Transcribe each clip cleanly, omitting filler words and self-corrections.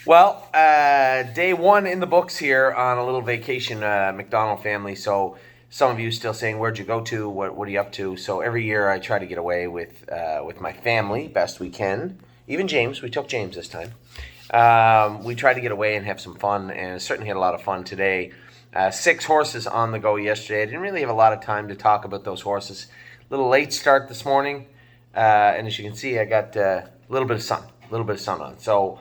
Well, day one in the books here on a little vacation, McDonald family. So some of you still saying, "Where'd you go to? What are you up to?" So every year I try to get away with my family best we can. Even James, we took James this time. We tried to get away and have some fun, and certainly had a lot of fun today. Six horses on the go yesterday. I didn't really have a lot of time to talk about those horses. A little late start this morning, and as you can see, I got a little bit of sun, on. So.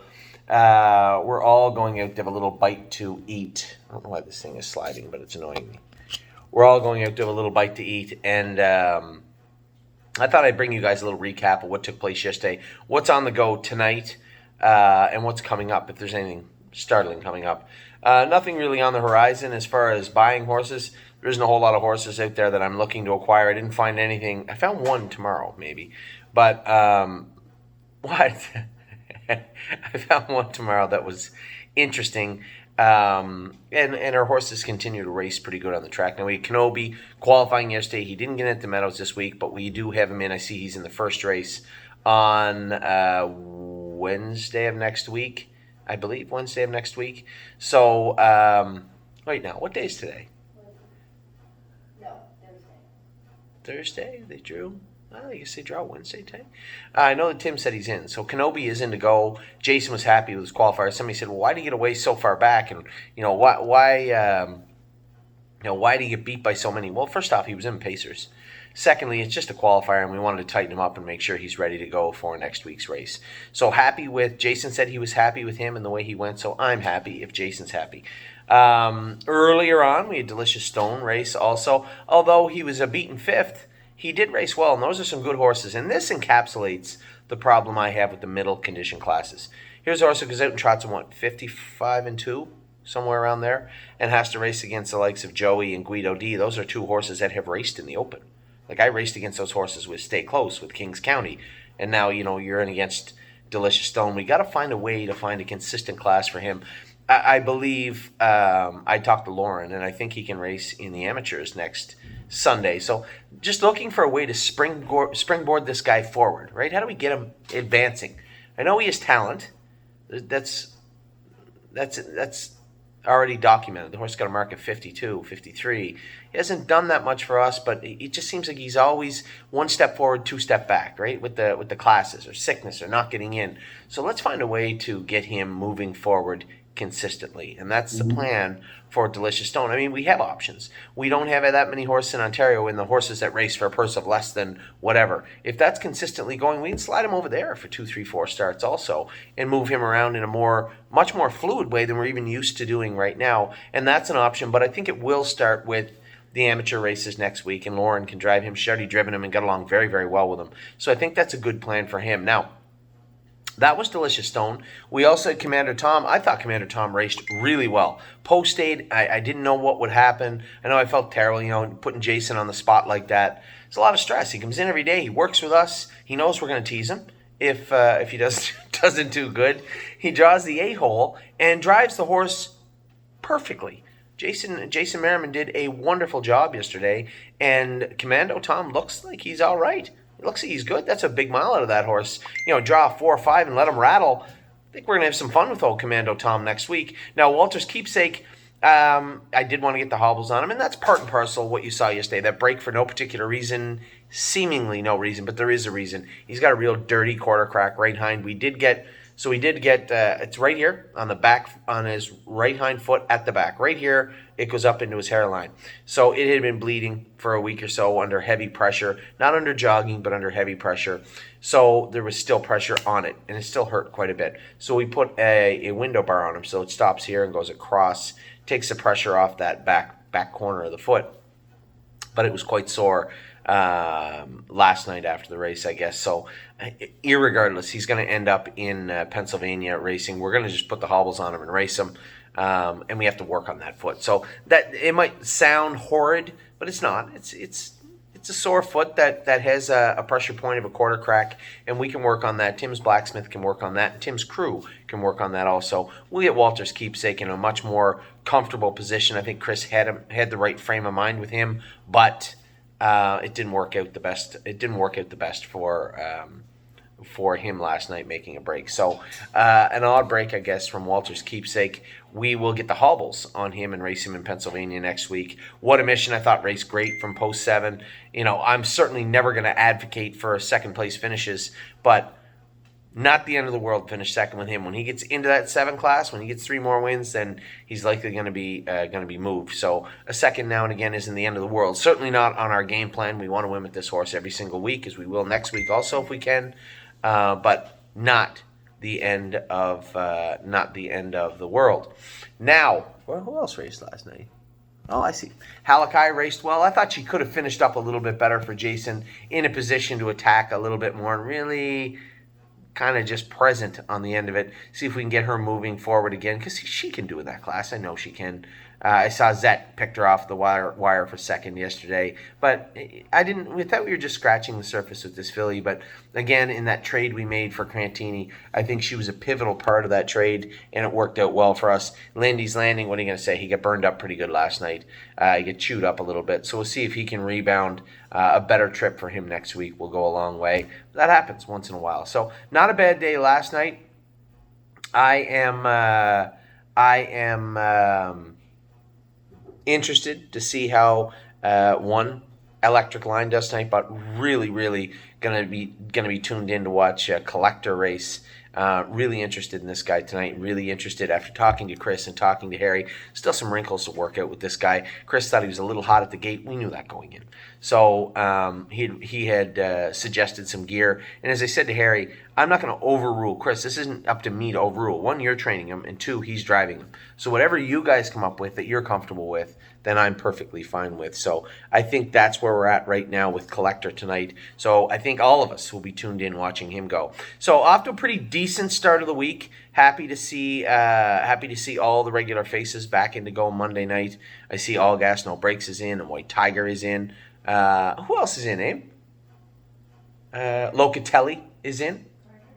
We're all going out to have a little bite to eat. I don't know why this thing is sliding, but it's annoying me. We're all going out to have a little bite to eat, and I thought I'd bring you guys a little recap of what took place yesterday, what's on the go tonight, and what's coming up, if there's anything startling coming up. Nothing really on the horizon as far as buying horses. There isn't a whole lot of horses out there that I'm looking to acquire. I didn't find anything. I found one tomorrow, maybe. But what? I found one tomorrow that was interesting. And our horses continue to race pretty good on the track. Now we had Kenobi qualifying yesterday. He didn't get into Meadows this week, but we do have him in. I see he's in the first race on Wednesday of next week. I believe Wednesday of next week. So, wait now, what day is today? No, Thursday. Thursday? They drew? I guess they draw Wednesday today. I know that Tim said he's in. So Kenobi is in to go. Jason was happy with his qualifier. Somebody said, "Well, why did he get away so far back?" And why did he get beat by so many? Well, first off, he was in Pacers. Secondly, it's just a qualifier, and we wanted to tighten him up and make sure he's ready to go for next week's race. So happy with Jason. Said he was happy with him and the way he went. So I'm happy if Jason's happy. Earlier on, we had Delicious Stone race also. Although he was a beaten fifth, he did race well, and those are some good horses. And this encapsulates the problem I have with the middle condition classes. Here's a horse who goes out and trots in 55-2, somewhere around there, and has to race against the likes of Joey and Guido D. Those are two horses that have raced in the Open. Like I raced against those horses with Stay Close, with Kings County, and now you're in against Delicious Stone. We got to find a way to find a consistent class for him. I believe I talked to Lauren, and I think he can race in the amateurs next Sunday. So just looking for a way to springboard this guy forward, right? How do we get him advancing? I know he has talent. That's already documented. The horse got a mark of 52, 53. He hasn't done that much for us, but it just seems like he's always one step forward, two step back, right? With the classes or sickness or not getting in. So let's find a way to get him moving forward consistently, and that's the plan for Delicious Stone. I mean, we have options. We don't have that many horses in Ontario, and the horses that race for a purse of less than whatever. If that's consistently going, we can slide him over there for 2, 3, 4 starts also, and move him around in a much more fluid way than we're even used to doing right now. And that's an option, but I think it will start with the amateur races next week, and Lauren can drive him. She's already driven him and got along very, very well with him. So I think that's a good plan for him. Now, that was Delicious Stone. We also had Commando Tom. I thought Commando Tom raced really well. Posted, I didn't know what would happen. I know I felt terrible, putting Jason on the spot like that. It's a lot of stress. He comes in every day. He works with us. He knows we're going to tease him if he doesn't do good. He draws the 8-hole and drives the horse perfectly. Jason Merriman did a wonderful job yesterday, and Commando Tom looks like he's all right. It looks like he's good. That's a big mile out of that horse. Draw 4 or 5 and let him rattle. I think we're going to have some fun with old Commando Tom next week. Now, Walter's Keepsake, I did want to get the hobbles on him, and that's part and parcel of what you saw yesterday. That break for no particular reason, seemingly no reason, but there is a reason. He's got a real dirty quarter crack right hind. We did get it's right here on the back, on his right hind foot at the back. Right here, it goes up into his hairline. So it had been bleeding for a week or so under heavy pressure, not under jogging, but under heavy pressure. So there was still pressure on it, and it still hurt quite a bit. So we put a window bar on him, so it stops here and goes across, takes the pressure off that back corner of the foot. But it was quite sore last night after the race, I guess. So irregardless, he's going to end up in Pennsylvania racing. We're going to just put the hobbles on him and race him, and we have to work on that foot. So that it might sound horrid, but it's not. It's a sore foot that has a pressure point of a quarter crack, and we can work on that. Tim's Blacksmith can work on that. Tim's crew can work on that also. We'll get Walter's Keepsake in a much more comfortable position. I think Chris had the right frame of mind with him, but it didn't work out the best. It didn't work out the best for him last night making a break. So an odd break, I guess, from Walter's keepsake. We will get the hobbles on him and race him in Pennsylvania next week. What a mission. I thought raced great from post 7. I'm certainly never going to advocate for second place finishes, but not the end of the world to finish second with him. When he gets into that 7 class, when he gets 3 more wins, then he's likely going to be moved. So a second now and again isn't the end of the world. Certainly not on our game plan. We want to win with this horse every single week, as we will next week also if we can, but not the end of the world. Now, who else raced last night? Oh, I see. Halakai raced well. I thought she could have finished up a little bit better for Jason, in a position to attack a little bit more and really kind of just present on the end of it. See if we can get her moving forward again, because she can do in that class. I know she can. I saw Zet picked her off the wire for second yesterday, but we thought we were just scratching the surface with this filly. But again, in that trade we made for Crantini, I think she was a pivotal part of that trade, and it worked out well for us. Lindy's Landing, what are you going to say? He got burned up pretty good last night. He got chewed up a little bit, so we'll see if he can rebound. A better trip for him next week will go a long way. That happens once in a while. So not a bad day last night. I am interested to see how one Electric Line does tonight, but really gonna be tuned in to watch Collector race. Really interested in this guy tonight. Really interested after talking to Chris and talking to Harry. Still some wrinkles to work out with this guy. Chris thought he was a little hot at the gate. We knew that going in. So he had suggested some gear. And as I said to Harry, I'm not going to overrule Chris. This isn't up to me to overrule. 1, you're training him, and 2, he's driving him. So whatever you guys come up with that you're comfortable with, then I'm perfectly fine with. So I think that's where we're at right now with Collector tonight. So I think all of us will be tuned in watching him go. So off to a pretty decent start of the week. Happy to see all the regular faces back into go Monday night. I see All Gas No Brakes is in, and White Tiger is in. Who else is in, Abe? Locatelli is in.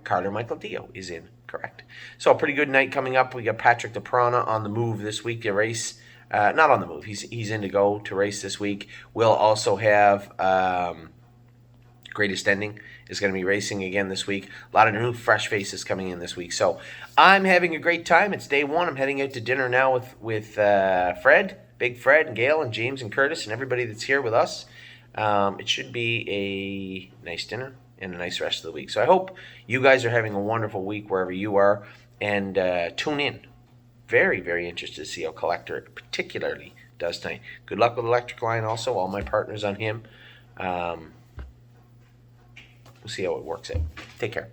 Carter Michael Dio is in. Correct. So a pretty good night coming up. We got Patrick DePrana on the move this week to race. Not on the move. He's in to go to race this week. We'll also have Greatest Ending is going to be racing again this week. A lot of new fresh faces coming in this week. So I'm having a great time. It's day 1. I'm heading out to dinner now with Fred, Big Fred, and Gail, and James, and Curtis, and everybody that's here with us. It should be a nice dinner and a nice rest of the week. So I hope you guys are having a wonderful week wherever you are, and tune in. Very interested to see how Collector particularly does tonight. Good luck with Electric Line also, all my partners on him. We'll see how it works out. Take care.